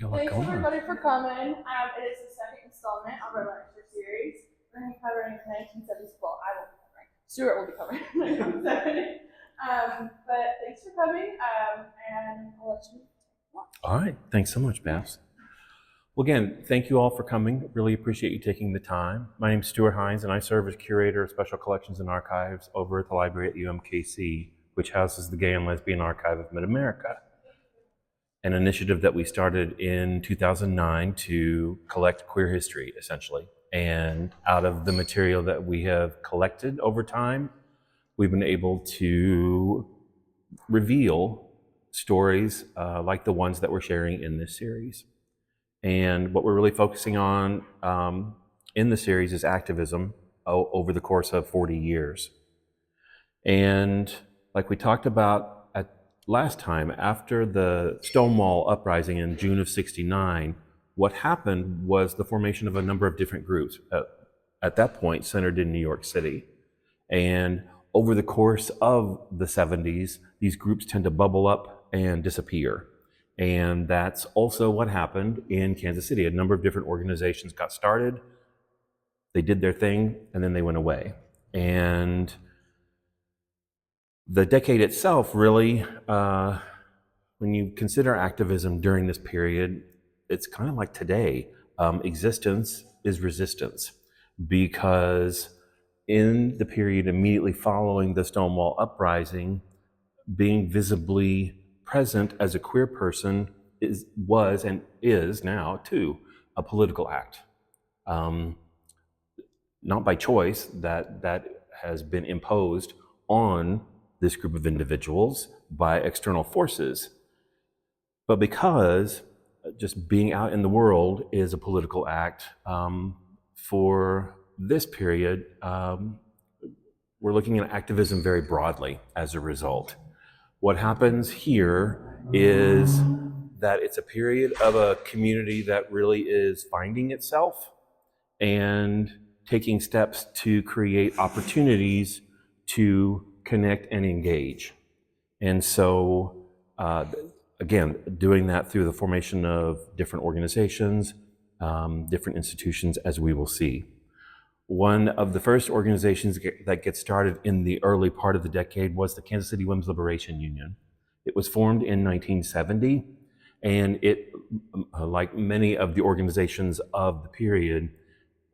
Thanks everybody for coming. It is the second installment of our lecture series. We're going to be covering the 1970s. Well, I won't be covering. Stuart will be covering the 1970s. But thanks for coming, and I'll let you. All right. Thanks so much, Babs. Well, again, thank you all for coming. Really appreciate you taking the time. My name is Stuart Hinds, and I serve as curator of special collections and archives over at the library at UMKC, which houses the Gay and Lesbian Archive of Mid-America, an initiative that we started in 2009 to collect queer history, essentially. And out of the material that we have collected over time, we've been able to reveal stories like the ones that we're sharing in this series. And what we're really focusing on in the series is activism over the course of 40 years. And like we talked about last time, after the Stonewall uprising in June of '69, what happened was the formation of a number of different groups, at that point centered in New York City. And over the course of the 70s, these groups tend to bubble up and disappear. And that's also what happened in Kansas City. A number of different organizations got started, they did their thing, and then they went away. And the decade itself really, when you consider activism during this period, it's kind of like today. Existence is resistance, because in the period immediately following the Stonewall uprising, being visibly present as a queer person was and is now too a political act. Not by choice, that has been imposed on this group of individuals by external forces, but because just being out in the world is a political act. For this period, we're looking at activism very broadly as a result. What happens here is that it's a period of a community that really is finding itself and taking steps to create opportunities to connect and engage. And so, again, doing that through the formation of different organizations, different institutions, as we will see. One of the first organizations that gets started in the early part of the decade was the Kansas City Women's Liberation Union. It was formed in 1970, and it, like many of the organizations of the period,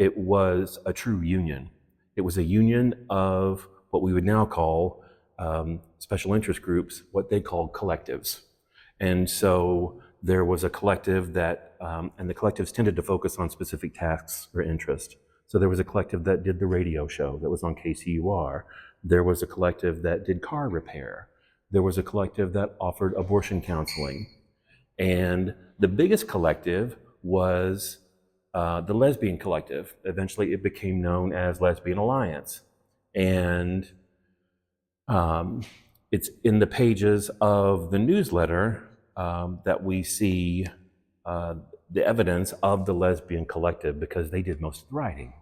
it was a true union. It was a union of what we would now call special interest groups, what they called collectives. And so there was a collective that, and the collectives tended to focus on specific tasks or interests. So there was a collective that did the radio show that was on KCUR. There was a collective that did car repair. There was a collective that offered abortion counseling. And the biggest collective was the Lesbian collective. Eventually it became known as Lesbian Alliance. And it's in the pages of the newsletter that we see the evidence of the Lesbian collective, because they did most of the writing.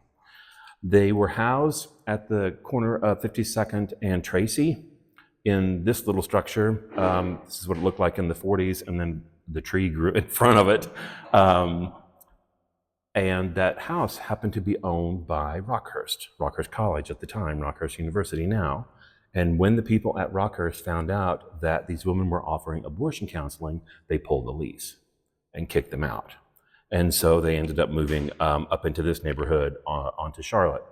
They were housed at the corner of 52nd and Tracy in this little structure. This is what it looked like in the 40s, and then the tree grew in front of it. And that house happened to be owned by Rockhurst College at the time, Rockhurst University now. And when the people at Rockhurst found out that these women were offering abortion counseling, they pulled the lease and kicked them out. And so they ended up moving up into this neighborhood onto Charlotte.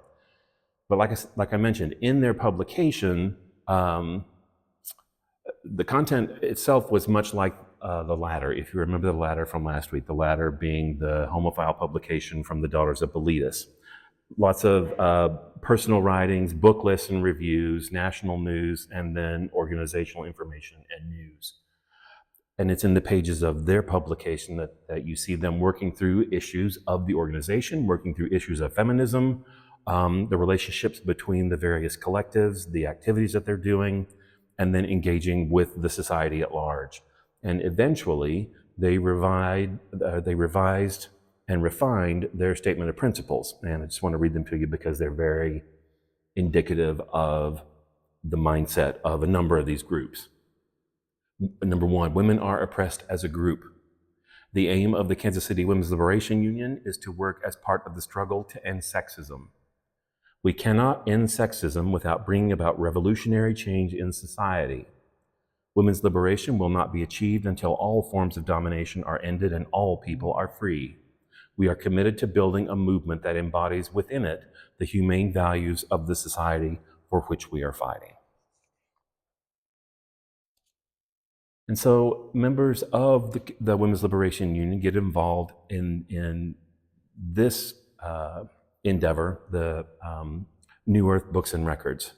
But like I mentioned, in their publication, the content itself was much like The Ladder. If you remember The Ladder from last week, The Ladder being the homophile publication from the Daughters of Bilitis. Lots of personal writings, book lists and reviews, national news, and then organizational information and news. And it's in the pages of their publication that you see them working through issues of the organization, working through issues of feminism, the relationships between the various collectives, the activities that they're doing, and then engaging with the society at large. And eventually, they revised and refined their statement of principles. And I just want to read them to you because they're very indicative of the mindset of a number of these groups. Number one, women are oppressed as a group. The aim of the Kansas City Women's Liberation Union is to work as part of the struggle to end sexism. We cannot end sexism without bringing about revolutionary change in society. Women's liberation will not be achieved until all forms of domination are ended and all people are free. We are committed to building a movement that embodies within it the humane values of the society for which we are fighting. And so members of the Women's Liberation Union get involved in this endeavor, the New Earth Books and Records.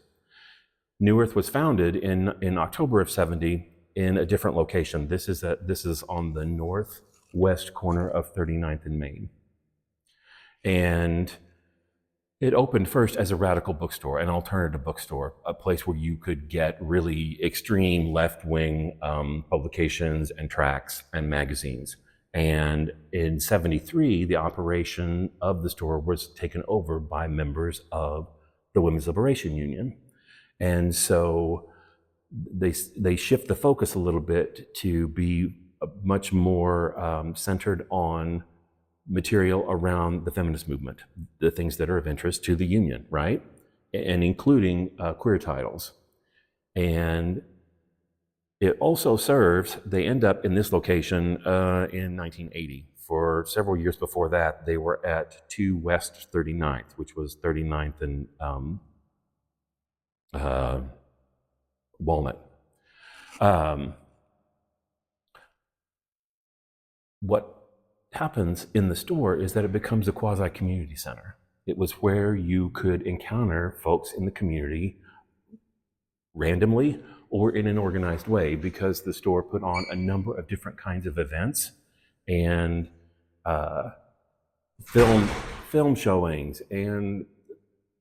New Earth was founded in October of 70 in a different location. This is on the northwest corner of 39th and Main. And it opened first as a radical bookstore, an alternative bookstore, a place where you could get really extreme left-wing publications and tracts and magazines. And in 73, the operation of the store was taken over by members of the Women's Liberation Union. And so they shift the focus a little bit to be much more centered on material around the feminist movement, the things that are of interest to the union, right? And including queer titles. And it also serves, they end up in this location in 1980. For several years before that, they were at 2 West 39th, which was 39th and Walnut. What happens in the store is that it becomes a quasi-community center. It was where you could encounter folks in the community randomly or in an organized way, because the store put on a number of different kinds of events and film showings, and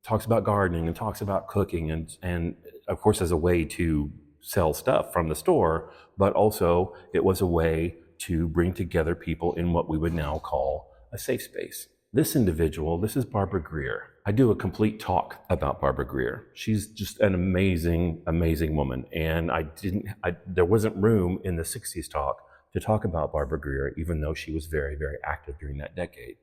talks about gardening and talks about cooking, and of course as a way to sell stuff from the store, but also it was a way to bring together people in what we would now call a safe space. This individual, this is Barbara Greer. I do a complete talk about Barbara Greer. She's just an amazing, amazing woman. And there wasn't room in the 60s talk to talk about Barbara Greer, even though she was very, very active during that decade.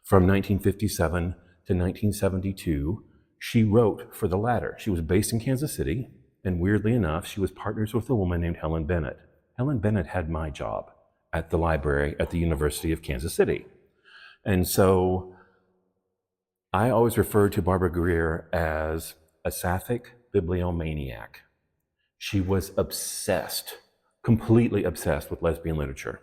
From 1957 to 1972, she wrote for the latter. She was based in Kansas City, and weirdly enough, she was partners with a woman named Helen Bennett. Helen Bennett had my job at the library at the University of Kansas City. And so I always refer to Barbara Greer as a sapphic bibliomaniac. She was obsessed, completely obsessed with lesbian literature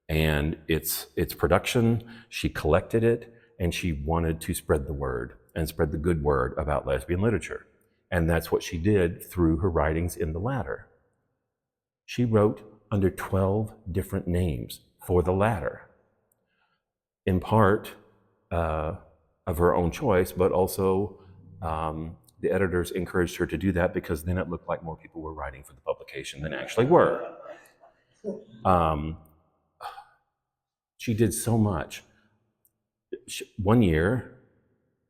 and its production. She collected it, and she wanted to spread the word and spread the good word about lesbian literature. And that's what she did through her writings in the latter. She wrote under 12 different names for the latter, in part of her own choice, but also the editors encouraged her to do that because then it looked like more people were writing for the publication than actually were. She did so much. One year,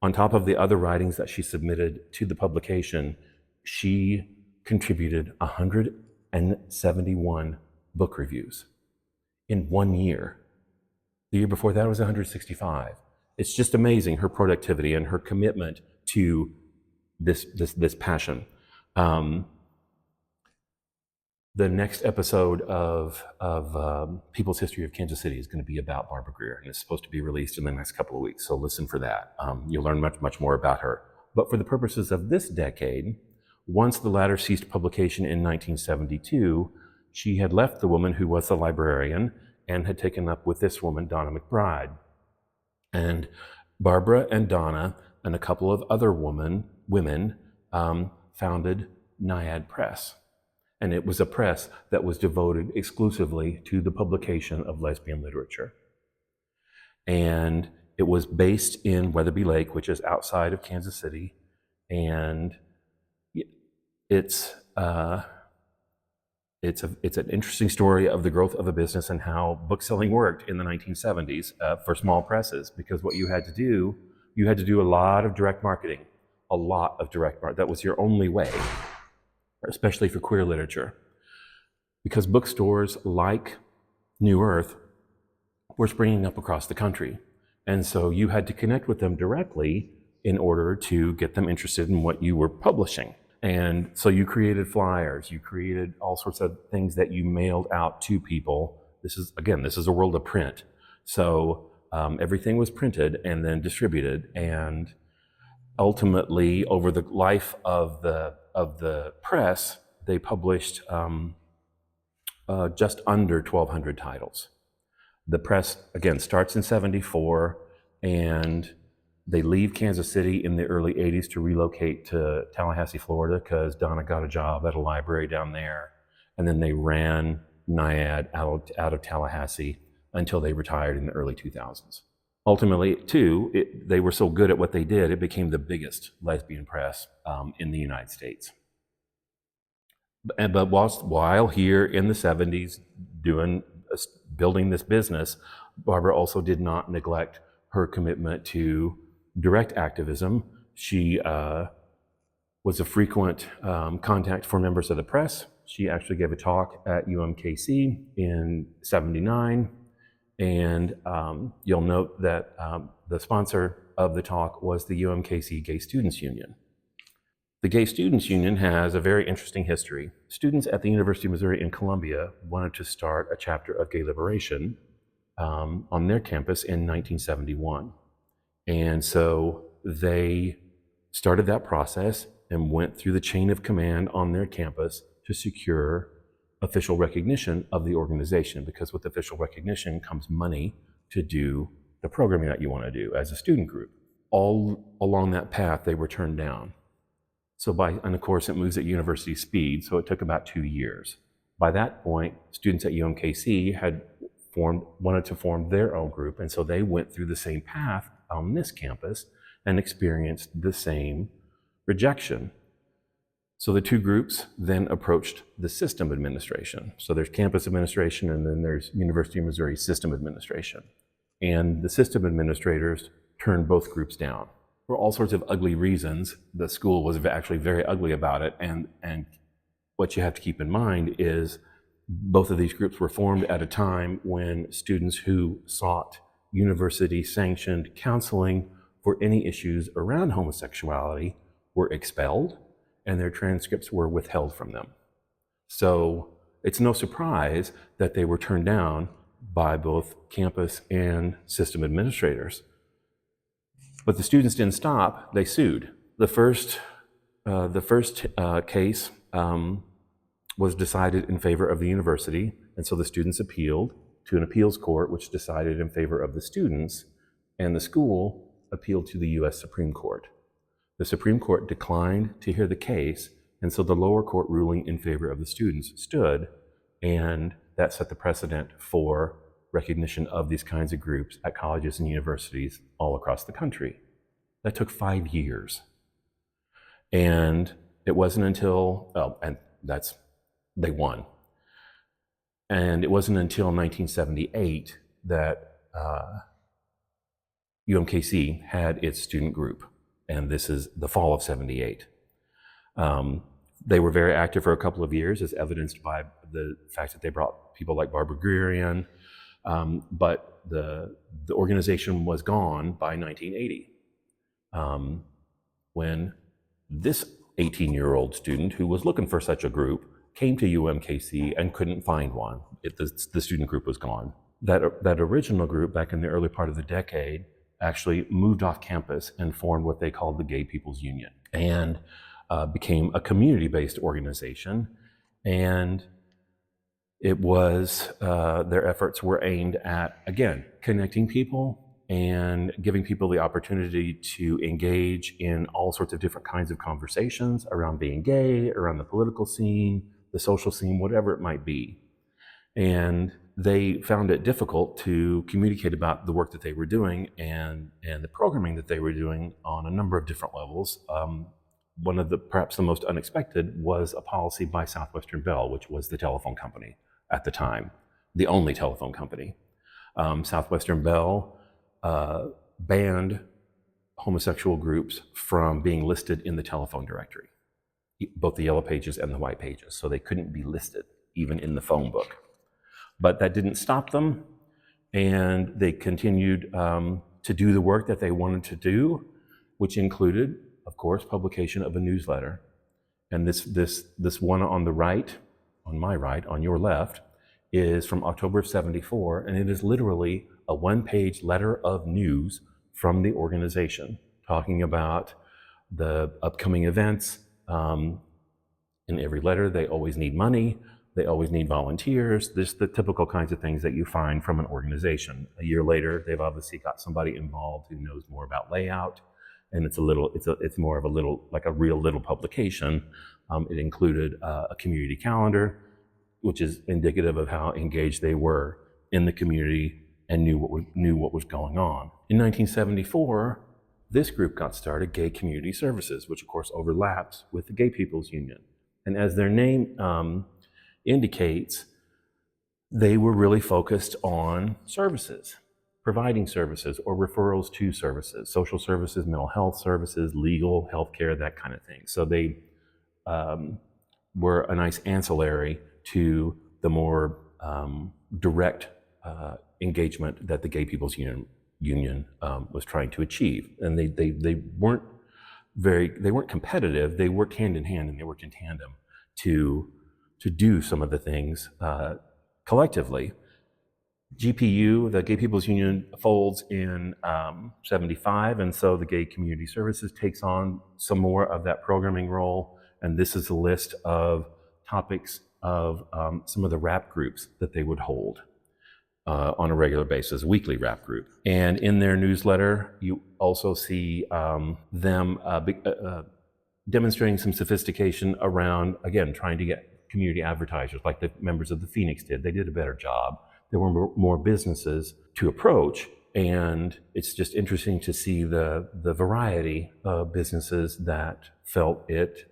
on top of the other writings that she submitted to the publication, she contributed 171 book reviews in 1 year. The year before that was 165. It's just amazing, her productivity and her commitment to this passion. The next episode of People's History of Kansas City is going to be about Barbara Greer, and it's supposed to be released in the next couple of weeks, so listen for that. You'll learn much, much more about her. But for the purposes of this decade, once the latter ceased publication in 1972, she had left the woman who was the librarian and had taken up with this woman, Donna McBride. And Barbara and Donna and a couple of other women founded Naiad Press. And it was a press that was devoted exclusively to the publication of lesbian literature. And it was based in Weatherby Lake, which is outside of Kansas City. And it's an interesting story of the growth of a business and how bookselling worked in the 1970s for small presses, because what you had to do a lot of direct marketing, That was your only way, especially for queer literature, because bookstores like New Earth were springing up across the country. And so you had to connect with them directly in order to get them interested in what you were publishing. And so you created flyers, you created all sorts of things that you mailed out to people. This is a world of print. So everything was printed and then distributed. And ultimately, over the life of the press, they published just under 1,200 titles. The press, again, starts in 74, and they leave Kansas City in the early 80s to relocate to Tallahassee, Florida, because Donna got a job at a library down there. And then they ran NIAD out of Tallahassee until they retired in the early 2000s. Ultimately, too, they were so good at what they did, it became the biggest lesbian press in the United States. But while here in the 70s building this business, Barbara also did not neglect her commitment to direct activism. She was a frequent contact for members of the press. She actually gave a talk at UMKC in '79. And you'll note that the sponsor of the talk was the UMKC Gay Students Union. The Gay Students Union has a very interesting history. Students at the University of Missouri in Columbia wanted to start a chapter of gay liberation on their campus in 1971. And so they started that process and went through the chain of command on their campus to secure official recognition of the organization, because with official recognition comes money to do the programming that you want to do as a student group. All along that path, they were turned down. And of course, it moves at university speed, so it took about 2 years. By that point, students at UMKC had wanted to form their own group, and so they went through the same path on this campus and experienced the same rejection. So the two groups then approached the system administration. So there's campus administration, and then there's University of Missouri system administration. And the system administrators turned both groups down for all sorts of ugly reasons. The school was actually very ugly about it. And what you have to keep in mind is both of these groups were formed at a time when students who sought university-sanctioned counseling for any issues around homosexuality were expelled, and their transcripts were withheld from them. So it's no surprise that they were turned down by both campus and system administrators. But the students didn't stop, they sued. The first case was decided in favor of the university, and so the students appealed to an appeals court, which decided in favor of the students, and the school appealed to the US Supreme Court. The Supreme Court declined to hear the case, and so the lower court ruling in favor of the students stood, and that set the precedent for recognition of these kinds of groups at colleges and universities all across the country. That took 5 years. And it wasn't until, they won. And it wasn't until 1978 that UMKC had its student group. And this is the fall of '78. They were very active for a couple of years, as evidenced by the fact that they brought people like Barbara Greer in, but the organization was gone by 1980, when this 18-year-old student who was looking for such a group came to UMKC and couldn't find one. The student group was gone. That original group, back in the early part of the decade, actually moved off campus and formed what they called the Gay People's Union, and became a community-based organization. And it was, their efforts were aimed at, again, connecting people and giving people the opportunity to engage in all sorts of different kinds of conversations around being gay, around the political scene, the social scene, whatever it might be. And they found it difficult to communicate about the work that they were doing and the programming that they were doing on a number of different levels. One of perhaps the most unexpected was a policy by Southwestern Bell, which was the telephone company at the time, the only telephone company. Southwestern Bell banned homosexual groups from being listed in the telephone directory, both the yellow pages and the white pages, so they couldn't be listed even in the phone book. But that didn't stop them. And they continued to do the work that they wanted to do, which included, of course, publication of a newsletter. And this one on the right, on my right, on your left, is from October of '74, and it is literally a one-page letter of news from the organization talking about the upcoming events. In every letter, they always need money, they always need volunteers, the typical kinds of things that you find from an organization. A year later, they've obviously got somebody involved who knows more about layout, and it's more of a little, like a real little publication. It included a community calendar, which is indicative of how engaged they were in the community and knew what was going on. In 1974, this group got started, Gay Community Services, which of course overlaps with the Gay People's Union. And as their name indicates, they were really focused on services, providing services or referrals to services, social services, mental health services, legal, healthcare, that kind of thing. So they were a nice ancillary to the more direct engagement that the Gay People's Union was trying to achieve. And they weren't competitive. They worked hand in hand, and they worked in tandem to do some of the things collectively. GPU, the Gay People's Union, folds in '75, and so the Gay Community Services takes on some more of that programming role. And this is a list of topics of some of the rap groups that they would hold on a regular basis, weekly rap group. And in their newsletter, you also see them demonstrating some sophistication around, again, trying to get community advertisers like the members of the Phoenix did. They did a better job. There were more businesses to approach, and it's just interesting to see the variety of businesses that felt it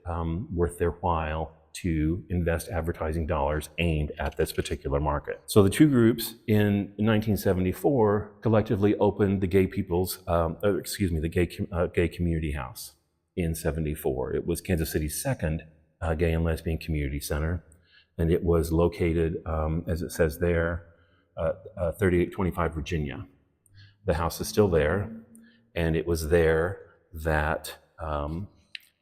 worth their while to invest advertising dollars aimed at this particular market. So the two groups in 1974 collectively opened the Gay Community House in '74. It was Kansas City's second gay and lesbian community center, and it was located, as it says there, 3825 Virginia. The house is still there, and it was there that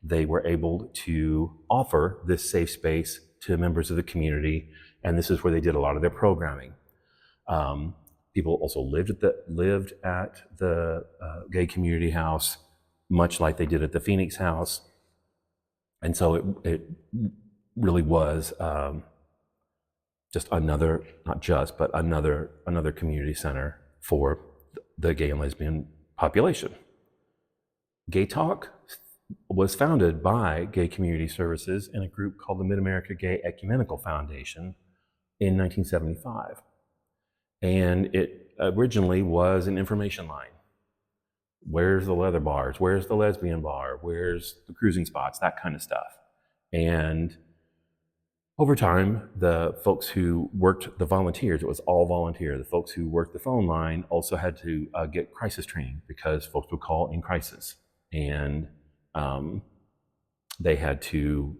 they were able to offer this safe space to members of the community, and this is where they did a lot of their programming. People also lived at the Gay Community House, much like they did at the Phoenix House, and so it really was another community center for the gay and lesbian population. Gay Talk was founded by Gay Community Services and a group called the Mid-America Gay Ecumenical Foundation in 1975. And it originally was an information line. Where's the leather bars? Where's the lesbian bar? Where's the cruising spots? That kind of stuff. And over time, the folks who worked, the volunteers, it was all volunteer. The folks who worked the phone line also had to get crisis training because folks would call in crisis. And they had to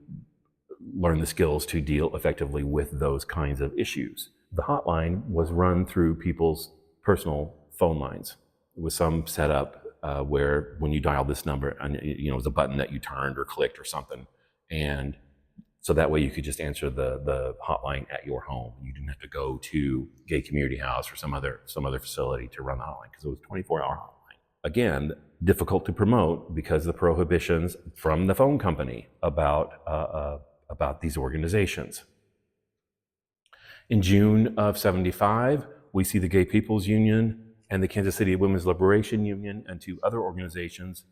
learn the skills to deal effectively with those kinds of issues. The hotline was run through people's personal phone lines. It was some setup where when you dialed this number, and it was a button that you turned or clicked or something, and so that way you could just answer the hotline at your home. You didn't have to go to Gay Community House or some other facility to run the hotline because it was a 24-hour hotline. Again, difficult to promote because of the prohibitions from the phone company about these organizations. In June of '75, we see the Gay People's Union and the Kansas City Women's Liberation Union and two other organizations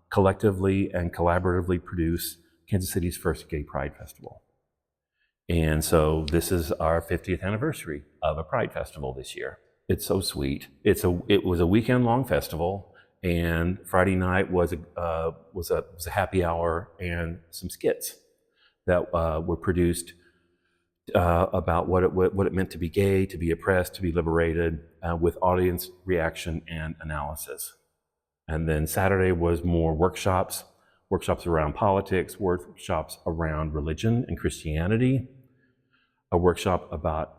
collectively and collaboratively produce Kansas City's first Gay Pride Festival. And so this is our 50th anniversary of a Pride Festival this year. It's so sweet. It was a weekend-long festival, and Friday night was a happy hour and some skits that were produced about what it meant to be gay, to be oppressed, to be liberated, with audience reaction and analysis. And then Saturday was more workshops around politics, workshops around religion and Christianity, a workshop about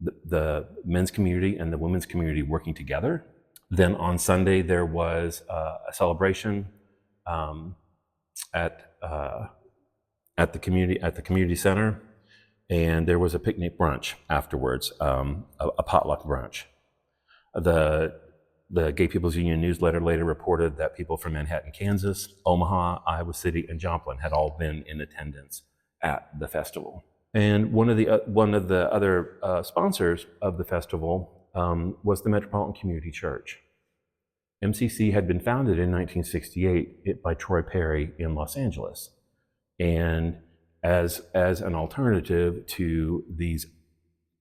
the men's community and the women's community working together. Then on Sunday there was a celebration at the community center, and there was a picnic brunch afterwards, a potluck brunch. The Gay People's Union newsletter later reported that people from Manhattan, Kansas, Omaha, Iowa City, and Joplin had all been in attendance at the festival. And one of the other sponsors of the festival was the Metropolitan Community Church. MCC had been founded in 1968 by Troy Perry in Los Angeles, and as an alternative to these,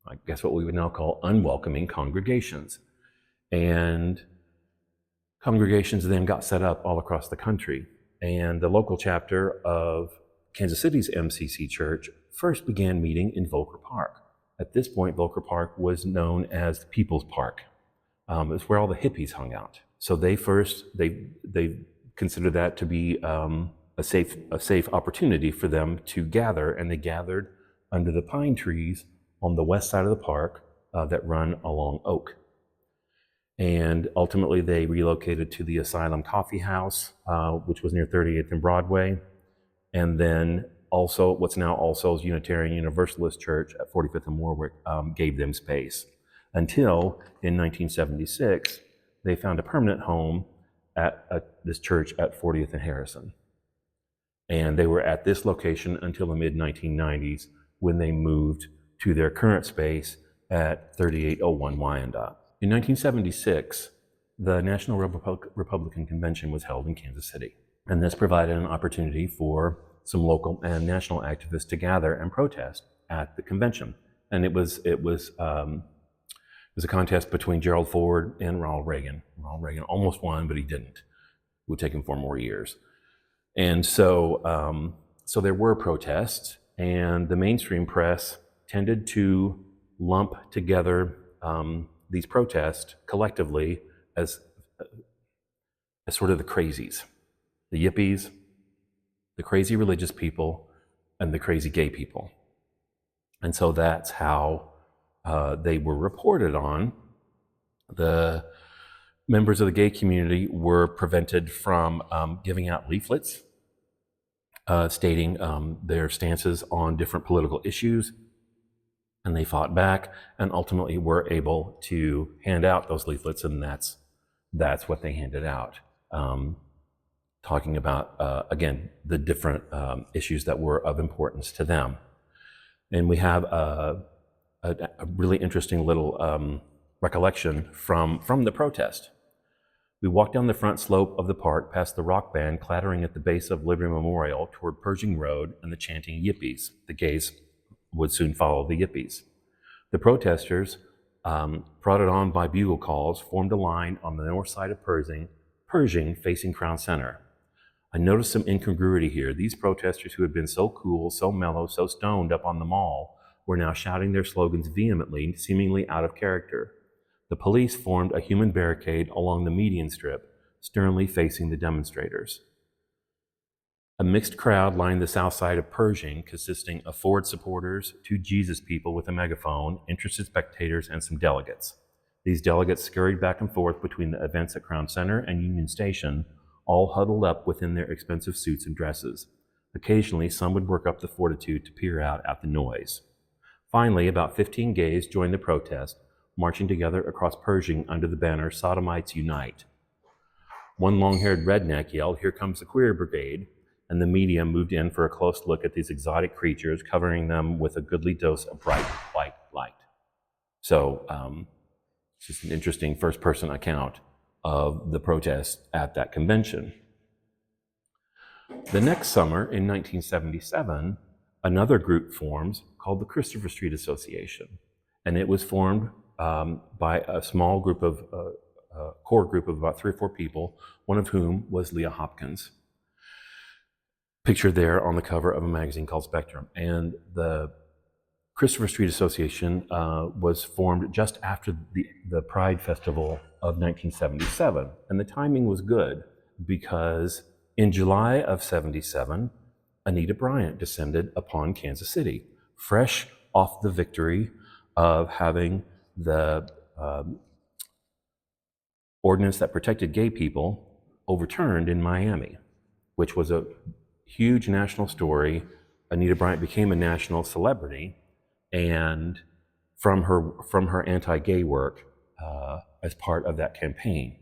I guess what we would now call unwelcoming congregations. And congregations then got set up all across the country. And the local chapter of Kansas City's MCC Church first began meeting in Volcker Park. At this point, Volcker Park was known as the People's Park. It's where all the hippies hung out. So they considered that to be a safe opportunity for them to gather, and they gathered under the pine trees on the west side of the park that run along Oak. And ultimately they relocated to the Asylum Coffee House, which was near 38th and Broadway, and then also what's now All Souls Unitarian Universalist Church at 45th and Warwick gave them space, until in 1976 they found a permanent home at this church at 40th and Harrison. And they were at this location until the mid-1990s, when they moved to their current space at 3801 Wyandotte. In 1976, the National Republican Convention was held in Kansas City, and this provided an opportunity for some local and national activists to gather and protest at the convention. And it was a contest between Gerald Ford and Ronald Reagan. Ronald Reagan almost won, but he didn't. It would take him 4 more years. And so there were protests, and the mainstream press tended to lump together these protests collectively as sort of the crazies, the yippies, the crazy religious people, and the crazy gay people. And so that's how they were reported on. The members of the gay community were prevented from giving out leaflets stating their stances on different political issues, and they fought back and ultimately were able to hand out those leaflets, and that's what they handed out, talking about, again, the different issues that were of importance to them. And we have a really interesting little recollection from the protest. We walked down the front slope of the park past the rock band clattering at the base of Liberty Memorial toward Pershing Road and the chanting yippies. The gays would soon follow the yippies. The protesters, prodded on by bugle calls, formed a line on the north side of Pershing facing Crown Center. I noticed some incongruity here. These protesters who had been so cool, so mellow, so stoned up on the mall were now shouting their slogans vehemently, seemingly out of character. The police formed a human barricade along the median strip, sternly facing the demonstrators. A mixed crowd lined the south side of Pershing, consisting of Ford supporters, 2 Jesus people with a megaphone, interested spectators, and some delegates. These delegates scurried back and forth between the events at Crown Center and Union Station, all huddled up within their expensive suits and dresses. Occasionally, some would work up the fortitude to peer out at the noise. Finally, about 15 gays joined the protest, marching together across Pershing under the banner "Sodomites Unite." One long-haired redneck yelled, "Here comes the queer brigade," and the media moved in for a close look at these exotic creatures, covering them with a goodly dose of bright white light. So it's just an interesting first-person account of the protest at that convention. The next summer, in 1977, another group forms called the Christopher Street Association, and it was formed by a small group of, core group of about 3 or 4 people, one of whom was Leah Hopkins, pictured there on the cover of a magazine called Spectrum. And the Christopher Street Association was formed just after the Pride Festival of 1977. And the timing was good because in July of 77, Anita Bryant descended upon Kansas City, fresh off the victory of having the ordinance that protected gay people overturned in Miami, which was a huge national story. Anita Bryant became a national celebrity, and from her anti-gay work as part of that campaign.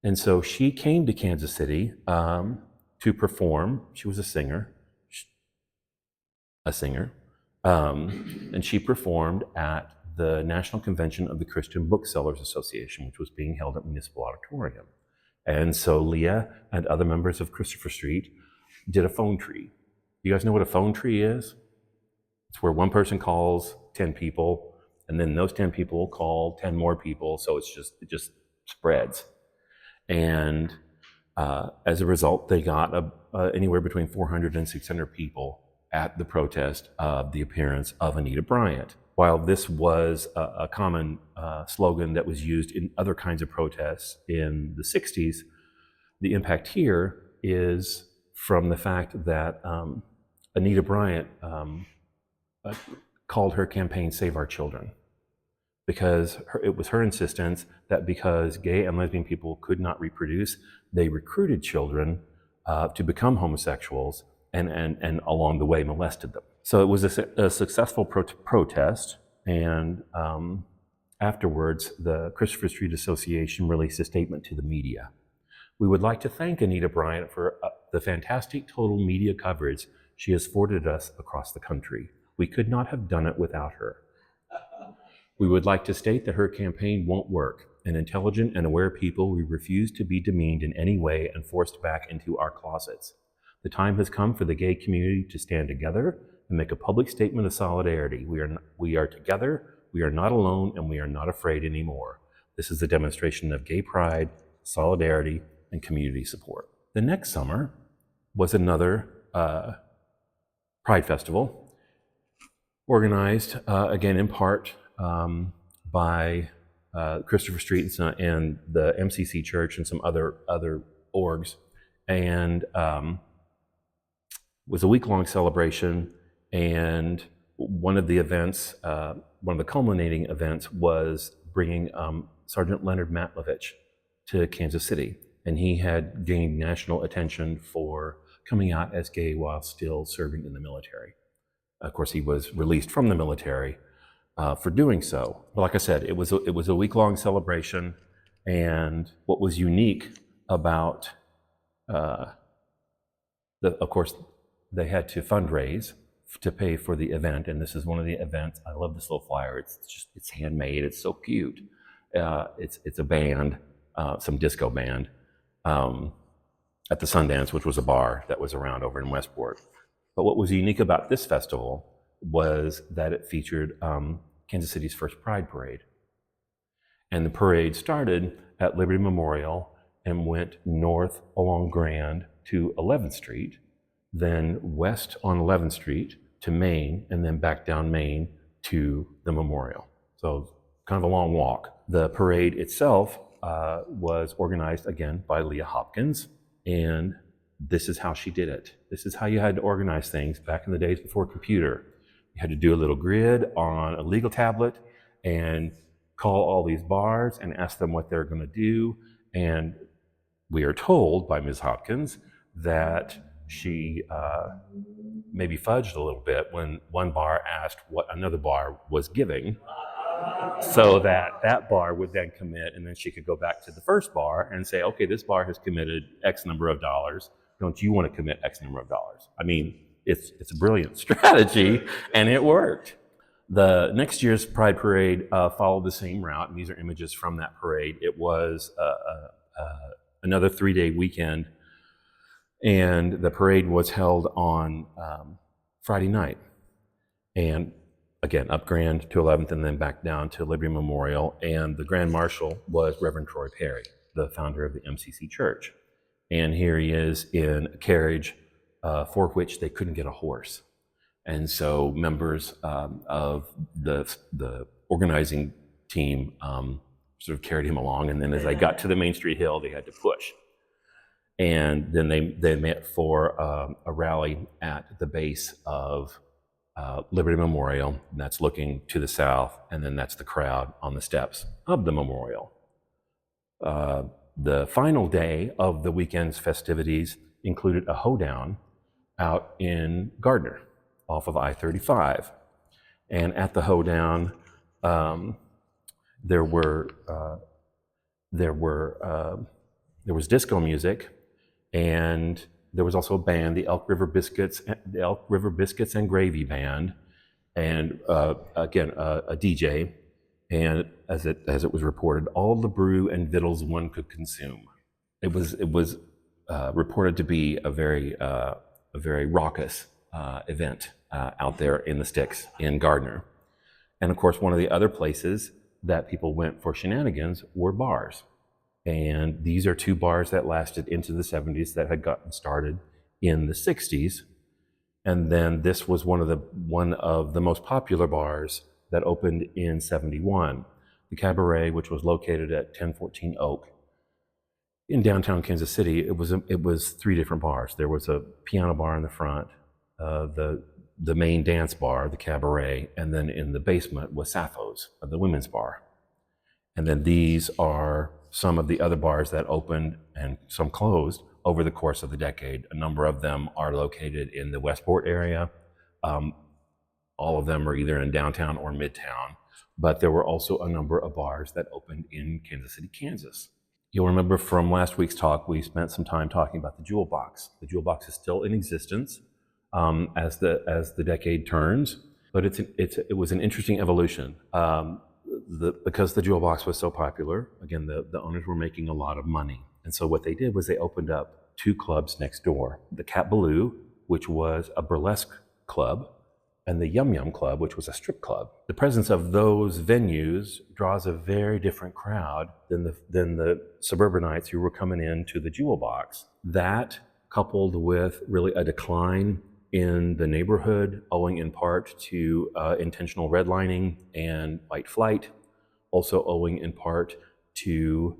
And so she came to Kansas City to perform. She was a singer, and she performed at the National Convention of the Christian Booksellers Association, which was being held at Municipal Auditorium. And so Leah and other members of Christopher Street did a phone tree. You guys know what a phone tree is? It's where one person calls 10 people, and then those 10 people call 10 more people, so it just spreads. And as a result, they got anywhere between 400 and 600 people at the protest of the appearance of Anita Bryant. While this was a common slogan that was used in other kinds of protests in the 60s, the impact here is from the fact that Anita Bryant called her campaign Save Our Children, because it was her insistence that because gay and lesbian people could not reproduce, they recruited children to become homosexuals and along the way molested them. So it was a successful protest, and afterwards the Christopher Street Association released a statement to the media. We would like to thank Anita Bryant for the fantastic total media coverage she has afforded us across the country. We could not have done it without her. We would like to state that her campaign won't work. An intelligent and aware people, we refuse to be demeaned in any way and forced back into our closets. The time has come for the gay community to stand together and make a public statement of solidarity. We are together, we are not alone, and we are not afraid anymore. This is a demonstration of gay pride, solidarity, and community support. The next summer was another Pride Festival, organized again in part by Christopher Street and the MCC Church and some other orgs, and was a week-long celebration. And one of the events, one of the culminating events, was bringing Sergeant Leonard Matlovich to Kansas City, and he had gained national attention for coming out as gay while still serving in the military. Of course, he was released from the military for doing so. But like I said, it was a week-long celebration, and what was unique about, of course, they had to fundraise to pay for the event, and this is one of the events. I love this little flyer. It's handmade. It's so cute. It's a band, some disco band, at the Sundance, which was a bar that was around over in Westport. But what was unique about this festival was that it featured Kansas City's first Pride Parade. And the parade started at Liberty Memorial and went north along Grand to 11th Street, then west on 11th Street to Main, and then back down Main to the Memorial. So kind of a long walk. The parade itself was organized again by Leah Hopkins, and this is how she did it. This is how you had to organize things back in the days before computer. You had to do a little grid on a legal tablet and call all these bars and ask them what they're going to do. And we are told by Ms. Hopkins that she maybe fudged a little bit when one bar asked what another bar was giving, so that bar would then commit, and then she could go back to the first bar and say, okay, this bar has committed X number of dollars. Don't you want to commit X number of dollars? I mean, it's a brilliant strategy, and it worked. The next year's Pride Parade followed the same route, and these are images from that parade. It was another 3-day weekend, and the parade was held on Friday night. And again, up Grand to 11th and then back down to Liberty Memorial. And the Grand Marshal was Reverend Troy Perry, the founder of the MCC Church. And here he is in a carriage for which they couldn't get a horse. And so members of the organizing team sort of carried him along. And then as they got to the Main Street Hill, they had to push. And then they met for a rally at the base of Liberty Memorial, and that's looking to the south, and then that's the crowd on the steps of the memorial. The final day of the weekend's festivities included a hoedown out in Gardner off of I-35. And at the hoedown, there was disco music, and there was also a band, the Elk River Biscuits and Gravy Band, and again a DJ. And as it was reported, all the brew and victuals one could consume. It was reported to be a very raucous event out there in the sticks in Gardner. And of course, one of the other places that people went for shenanigans were bars. And these are two bars that lasted into the 70s that had gotten started in the 60s. And then this was one of the most popular bars that opened in 71. The Cabaret, which was located at 1014 Oak in downtown Kansas City, it was three different bars. There was a piano bar in the front, the main dance bar, the Cabaret, and then in the basement was Sappho's, the women's bar. And then these are some of the other bars that opened and some closed over the course of the decade. A number of them are located in the Westport area. All of them are either in downtown or midtown. But there were also a number of bars that opened in Kansas City, Kansas. You'll remember from last week's talk, we spent some time talking about the Jewel Box. The Jewel Box is still in existence as the decade turns, but it was an interesting evolution. Because the Jewel Box was so popular, again, the owners were making a lot of money. And so what they did was they opened up two clubs next door. The Cat Ballou, which was a burlesque club, and the Yum Yum Club, which was a strip club. The presence of those venues draws a very different crowd than the suburbanites who were coming into the Jewel Box. That, coupled with really a decline in the neighborhood, owing in part to intentional redlining and white flight, also owing in part to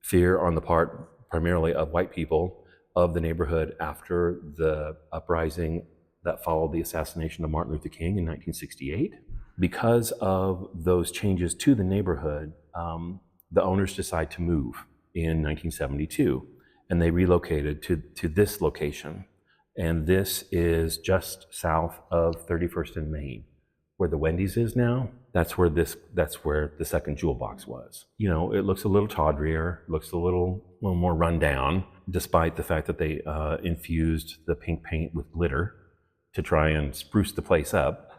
fear on the part primarily of white people of the neighborhood after the uprising that followed the assassination of Martin Luther King in 1968. Because of those changes to the neighborhood, the owners decided to move in 1972, and they relocated to this location. And this is just south of 31st and Main, where the Wendy's is now. That's where the second Jewel Box was. You know, it looks a little tawdrier, looks a little more run down, despite the fact that they infused the pink paint with glitter to try and spruce the place up.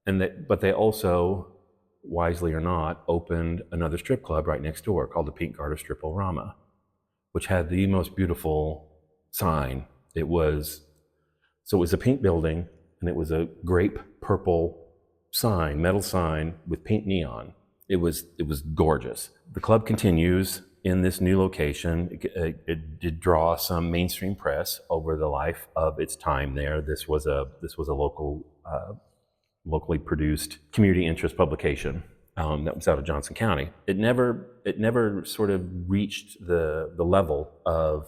But they also, wisely or not, opened another strip club right next door called the Pink Garter Strip-O-Rama, which had the most beautiful sign. It was a pink building, and it was a grape purple sign, metal sign with pink neon. It was gorgeous. The club continues in this new location. It did draw some mainstream press over the life of its time there. This was a locally produced community interest publication that was out of Johnson County. It never sort of reached the level of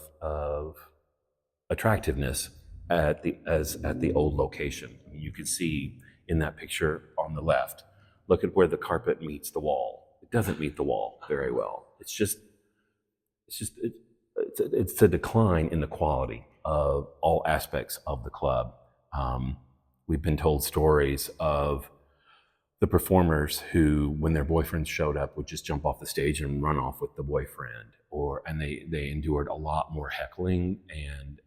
attractiveness at the old location. You could see in that picture on the left, look at where the carpet meets the wall. It doesn't meet the wall very well. It's a decline in the quality of all aspects of the club. We've been told stories of the performers who, when their boyfriends showed up, would just jump off the stage and run off with the boyfriend, and they endured a lot more heckling and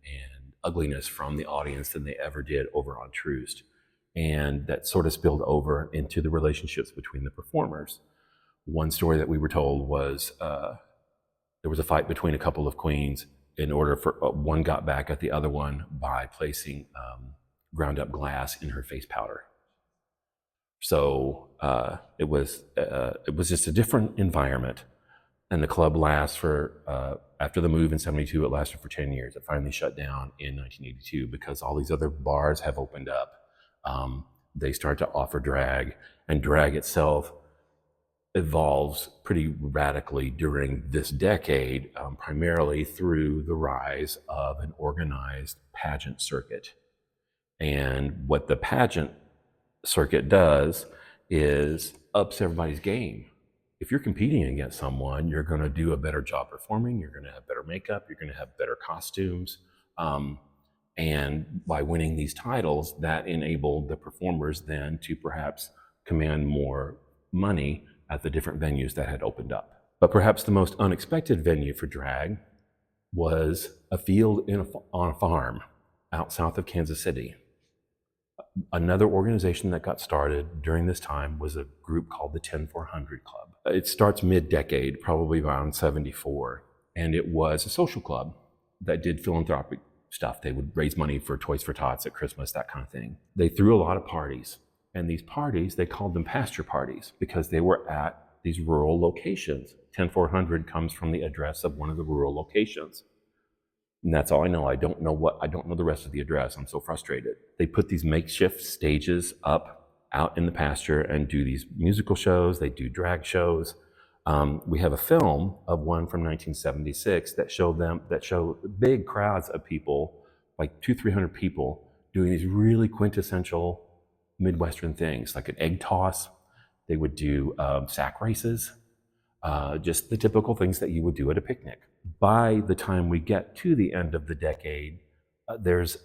ugliness from the audience than they ever did over on Troost. And that sort of spilled over into the relationships between the performers. One story that we were told was there was a fight between a couple of queens in order for one got back at the other one by placing ground up glass in her face powder. So it was just a different environment. And the club lasts for, after the move in 72, it lasted for 10 years. It finally shut down in 1982 because all these other bars have opened up. They start to offer drag, and drag itself evolves pretty radically during this decade, primarily through the rise of an organized pageant circuit. And what the pageant circuit does is ups everybody's game. If you're competing against someone, you're going to do a better job performing, you're going to have better makeup, you're going to have better costumes. And by winning these titles, that enabled the performers then to perhaps command more money at the different venues that had opened up. But perhaps the most unexpected venue for drag was a field on a farm out south of Kansas City. Another organization that got started during this time was a group called the 10400 Club. It starts mid-decade, probably around 74, and it was a social club that did philanthropic stuff. They would raise money for Toys for Tots at Christmas, that kind of thing. They threw a lot of parties, and these parties, they called them pasture parties because they were at these rural locations. 10400 comes from the address of one of the rural locations. And that's all I know. I don't know the rest of the address. I'm so frustrated. They put these makeshift stages up out in the pasture and do these musical shows. They do drag shows. We have a film of one from 1976 that show big crowds of people, like 200-300 people, doing these really quintessential Midwestern things, like an egg toss. They would do sack races, just the typical things that you would do at a picnic. By the time we get to the end of the decade, there's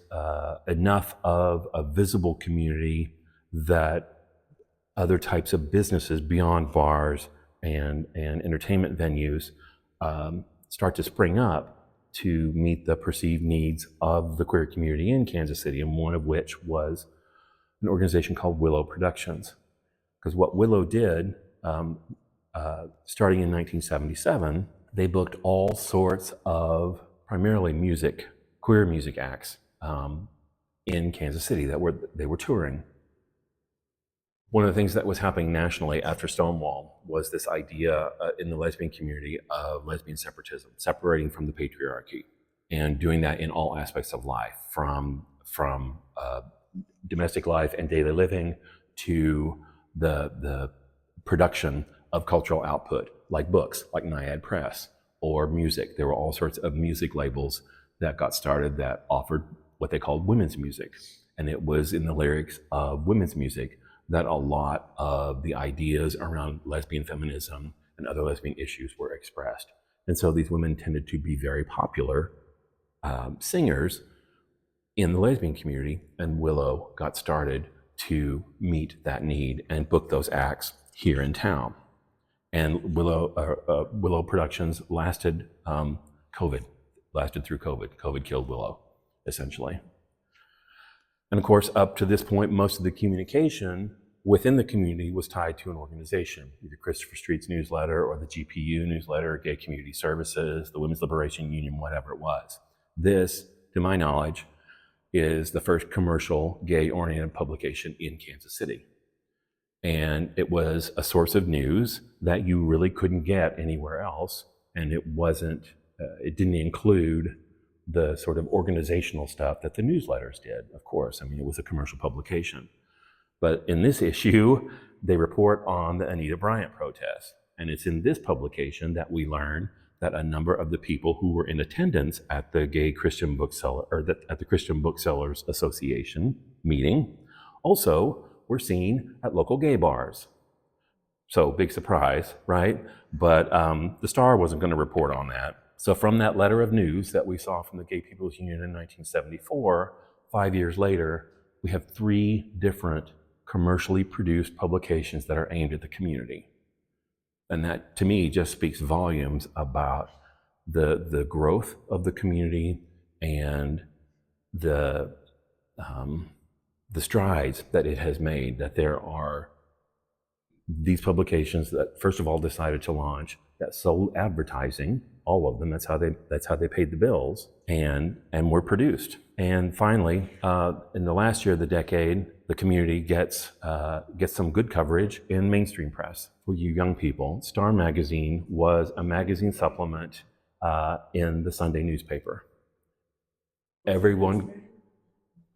enough of a visible community that other types of businesses beyond bars and entertainment venues start to spring up to meet the perceived needs of the queer community in Kansas City, and one of which was an organization called Willow Productions. Because what Willow did, starting in 1977, they booked all sorts of primarily queer music acts in Kansas City they were touring. One of the things that was happening nationally after Stonewall was this idea in the lesbian community of lesbian separatism, separating from the patriarchy, and doing that in all aspects of life, from domestic life and daily living to the production of cultural output, like books, like Naiad Press, or music. There were all sorts of music labels that got started that offered what they called women's music. And it was in the lyrics of women's music that a lot of the ideas around lesbian feminism and other lesbian issues were expressed. And so these women tended to be very popular singers in the lesbian community, and Willow got started to meet that need and book those acts here in town. And Willow Productions lasted through COVID. COVID killed Willow, essentially. And of course, up to this point, most of the communication within the community was tied to an organization, either Christopher Street's newsletter or the GPU newsletter, Gay Community Services, the Women's Liberation Union, whatever it was. This, to my knowledge, is the first commercial gay-oriented publication in Kansas City. And it was a source of news that you really couldn't get anywhere else. And it didn't include the sort of organizational stuff that the newsletters did, of course. I mean, it was a commercial publication. But in this issue, they report on the Anita Bryant protest. And it's in this publication that we learn that a number of the people who were in attendance at the Gay Christian Bookseller, at the Christian Booksellers Association meeting, also were seen at local gay bars. So big surprise, right? But the Star wasn't going to report on that. So from that letter of news that we saw from the Gay People's Union in 1974, 5 years later, we have 3 different commercially produced publications that are aimed at the community. And that, to me, just speaks volumes about the growth of the community and the strides that it has made, that there are these publications that, first of all, decided to launch, that sold advertising, all of them, that's how they paid the bills, and were produced. And finally, in the last year of the decade, the community gets some good coverage in mainstream press. For you young people, Star Magazine was a magazine supplement in the Sunday newspaper. Everyone,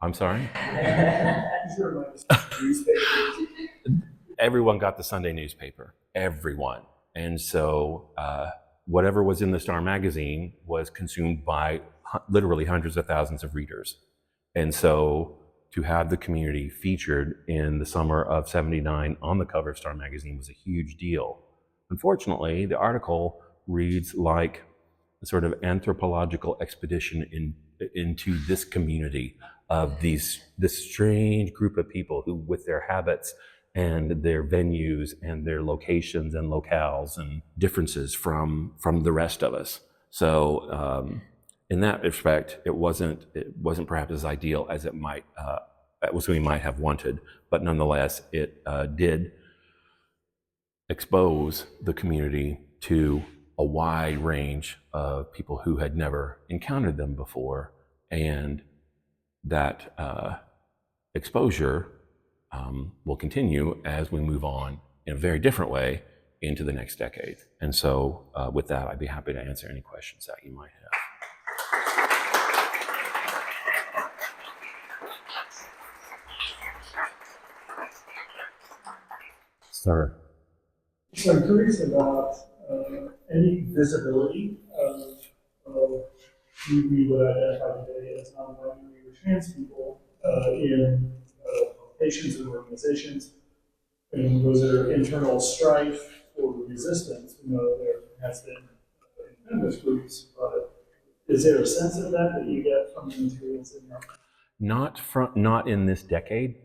I'm sorry? Everyone got the Sunday newspaper, everyone. And so whatever was in the Star Magazine was consumed by literally hundreds of thousands of readers. And so to have the community featured in the summer of '79 on the cover of Star magazine was a huge deal. Unfortunately, the article reads like a sort of anthropological expedition into this community of this strange group of people who, with their habits and their venues and their locations and locales and differences from the rest of us. So in that respect, it wasn't perhaps as ideal as it might as we might have wanted, but nonetheless, it did expose the community to a wide range of people who had never encountered them before, and that exposure will continue as we move on in a very different way into the next decade. And so with that, I'd be happy to answer any questions that you might have. Sir. So I'm curious about any visibility of who we would identify today as non-binary or trans people in publications and organizations. And was there internal strife or resistance? We know there has been in feminist groups, but is there a sense of that you get from the materials in your? Not in this decade.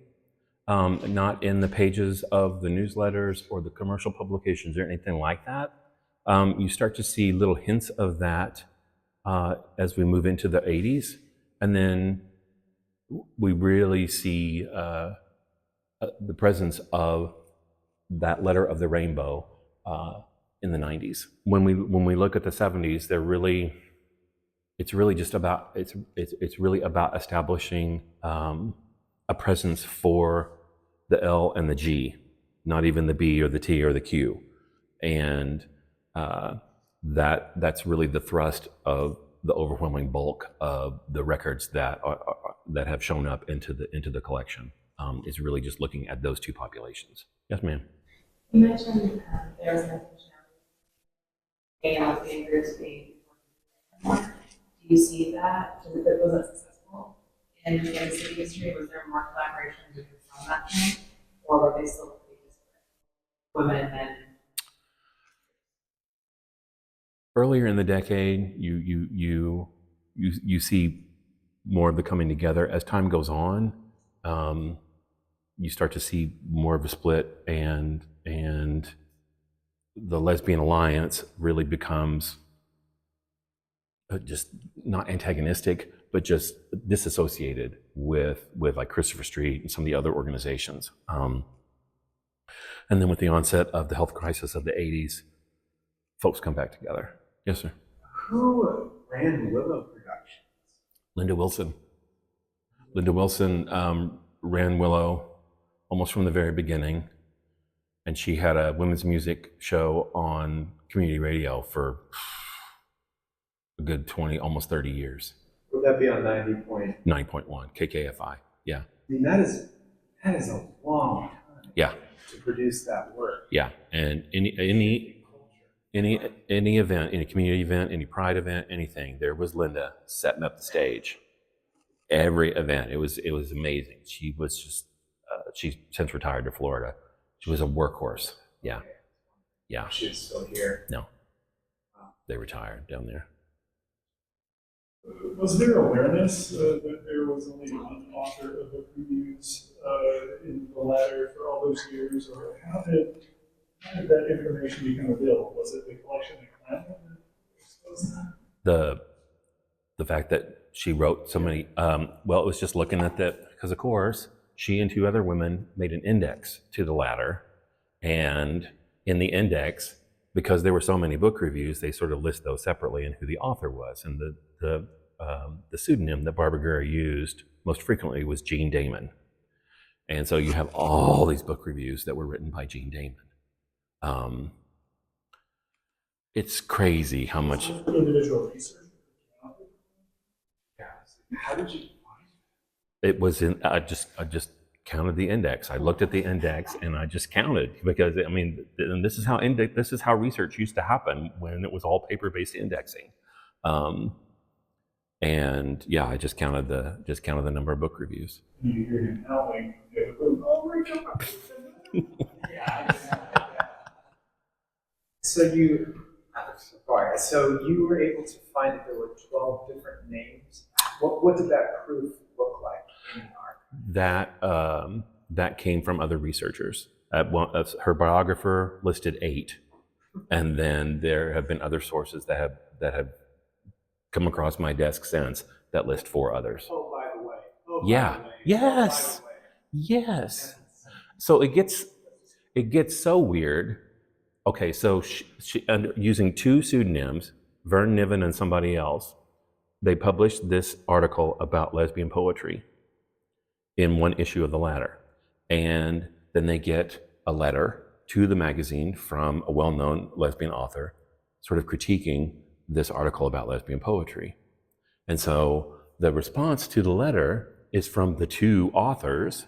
Not in the pages of the newsletters or the commercial publications or anything like that. You start to see little hints of that as we move into the 80s. And then we really see the presence of that letter of the rainbow in the 90s. When we look at the 70s, it's really about establishing a presence for the L and the G, not even the B or the T or the Q. And that's really the thrust of the overwhelming bulk of the records that have shown up into the collection. Is really just looking at those two populations. Yes, ma'am. You mentioned there was an intentionality gay and lesbian groups being more. Do you see that? Was that successful in the city history? Was there more collaboration from that time, or were they still pretty disparate, women and men? Earlier in the decade, you see more of the coming together. As time goes on, you start to see more of a split, and the Lesbian Alliance really becomes just not antagonistic, but just disassociated with like Christopher Street and some of the other organizations. And then with the onset of the health crisis of the 80s, folks come back together. Yes, sir. Who ran Willow Productions? Linda Wilson. Linda Wilson ran Willow almost from the very beginning, and she had a women's music show on community radio for a good 20, almost 30 years. Would that be on 90.1? 9.1, KKFI, yeah. I mean, that is a long time. Yeah. To produce that work. Yeah, and any event, any community event, any pride event, anything, there was Linda setting up the stage. Every event, it was amazing. She was just, she's since retired to Florida. She was a workhorse. Yeah, yeah. She's still here. No, they retired down there. Was there awareness that there was only one author of book reviews in the latter for all those years, or how did that information become available? Was it the collection of GLAMA that exposed that? The fact that she wrote so many, well, it was just looking at that, because of course, she and two other women made an index to the latter, and in the index, because there were so many book reviews, they sort of list those separately and who the author was. And the pseudonym that Barbara Gurra used most frequently was Jean Damon. And so you have all these book reviews that were written by Jean Damon. It's crazy how much Individual research. Yeah. How did you find it was in. I just counted the index. I looked at the index and I just counted, because I mean, and this is how research used to happen when it was all paper-based indexing. And yeah, I just counted the number of book reviews. You hear him howling. Oh my God. So you were able to find that there were 12 different names. What did that proof look like in the archive? That came from other researchers. Her biographer listed 8, and then there have been other sources that have come across my desk since that list 4 others. Oh, by the way. Yeah. Yes. Yes. So it gets so weird. Okay, so she using 2 pseudonyms, Vern Niven and somebody else, they published this article about lesbian poetry in one issue of the Ladder. And then they get a letter to the magazine from a well-known lesbian author sort of critiquing this article about lesbian poetry. And so the response to the letter is from the 2 authors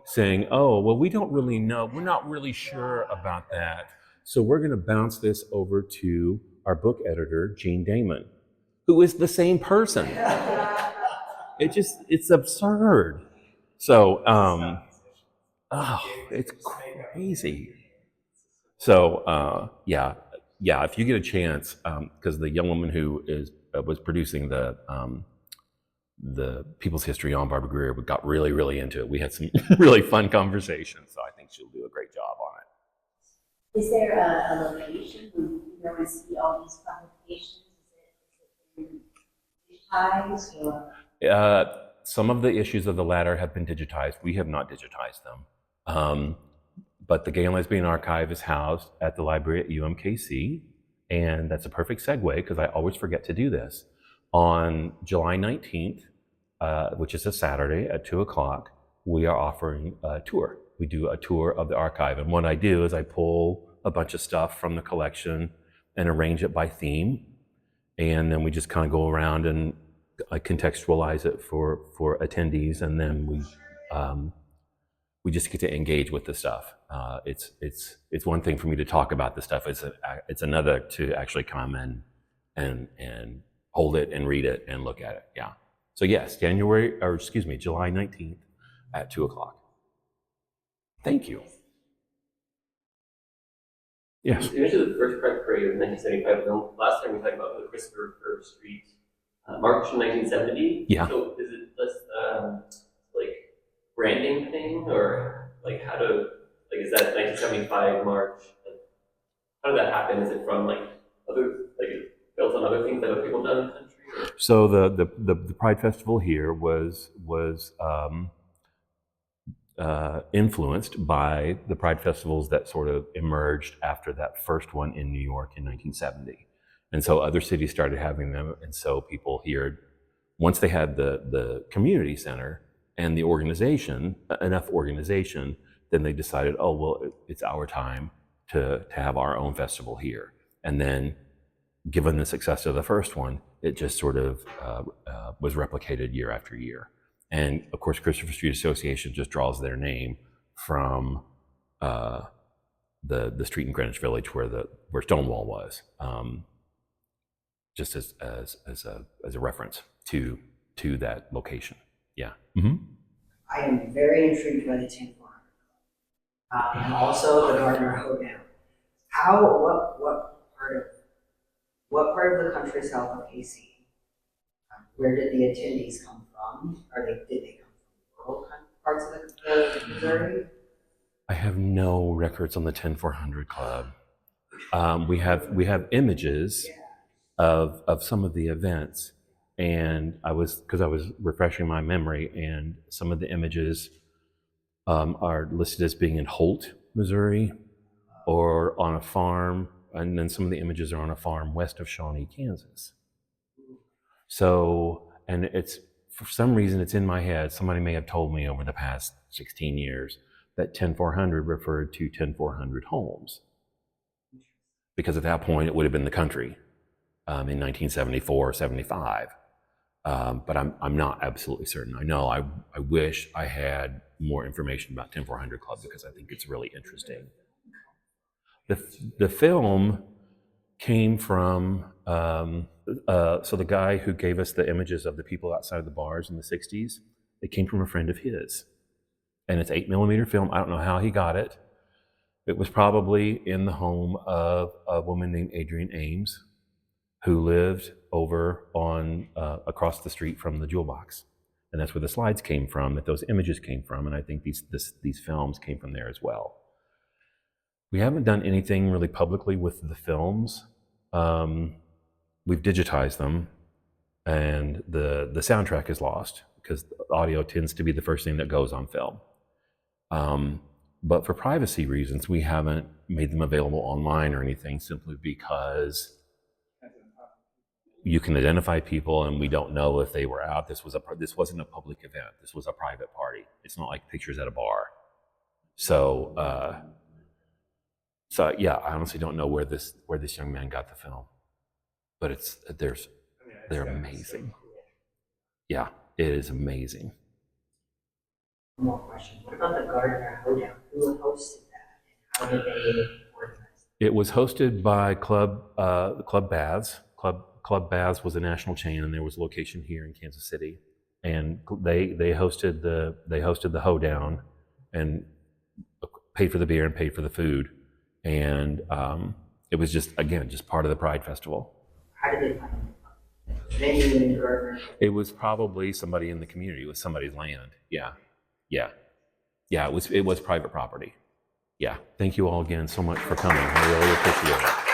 saying, oh, well, we don't really know. We're not really sure about that. So we're going to bounce this over to our book editor, Jean Damon, who is the same person. It's absurd. So, it's crazy. So, yeah, if you get a chance, because the young woman who was producing the People's History on Barbara Greer got really, really into it. We had some really fun conversations, so I think she'll do a great job on it. Is there a location where we see all these publications? Is it digitized or? Some of the issues of the Ladder have been digitized. We have not digitized them. But the Gay and Lesbian Archive is housed at the library at UMKC, and that's a perfect segue because I always forget to do this. On July 19th, which is a Saturday at 2 o'clock, we are offering a tour. We do a tour of the archive. And what I do is I pull a bunch of stuff from the collection and arrange it by theme. And then we just kind of go around and contextualize it for attendees. And then we just get to engage with the stuff. It's one thing for me to talk about the stuff. It's another to actually come and hold it and read it and look at it. Yeah. So yes, July 19th at 2 o'clock. Thank you. Yes. You mentioned the first Pride Parade of 1975. The last time we talked about the Christopher Kerr Street March in 1970. Yeah. So is it just like branding thing, or like is that 1975 March? Like, how did that happen? Is it from built on other things that other people done in the country? Or? So the Pride Festival here was influenced by the Pride festivals that sort of emerged after that first one in New York in 1970. And so other cities started having them. And so people here, once they had the community center and the organization, enough organization, then they decided, oh, well, it's our time to have our own festival here. And then given the success of the first one, it just sort of was replicated year after year. And of course, Christopher Street Association just draws their name from the street in Greenwich Village where Stonewall was, just as a reference to that location. Yeah. Mm-hmm. I am very intrigued by the 10 and also the Gardner Hoedown. What part of the country south of KC? Where did the attendees come from? Did they come from rural parts of the Missouri? I have no records on the 10-400 Club. We have images of some of the events, and I was refreshing my memory, and some of the images are listed as being in Holt, Missouri, or on a farm, and then some of the images are on a farm west of Shawnee, Kansas. So, and it's, for some reason, it's in my head. Somebody may have told me over the past 16 years that 10-400 referred to 10-400 homes, because at that point it would have been the country in 1974 or 75. But I'm not absolutely certain. I know I wish I had more information about 10-400 Club because I think it's really interesting. The film came from So the guy who gave us the images of the people outside the bars in the 60s, it came from a friend of his. And it's 8mm film. I don't know how he got it. It was probably in the home of a woman named Adrienne Ames, who lived over on across the street from the Jewel Box. And that's where the slides came from, that those images came from. And I think these films came from there as well. We haven't done anything really publicly with the films. We've digitized them, and the soundtrack is lost because audio tends to be the first thing that goes on film. But for privacy reasons, we haven't made them available online or anything, simply because you can identify people, and we don't know if they were out. This wasn't a public event. This was a private party. It's not like pictures at a bar. So yeah, I honestly don't know where this young man got the film, but they're amazing. Yeah, it is amazing. One more question. What about the Gardner Hoedown? Who hosted that? And how did they organize it? It was hosted by Club Baths. Club Baths was a national chain, and there was a location here in Kansas City, and they hosted the hoedown, and paid for the beer and paid for the food, and it was just part of the Pride Festival. How did they find it? Venue in Gardner? It was probably somebody in the community. It was somebody's land. Yeah. It was private property. Yeah. Thank you all again so much for coming. I really appreciate it.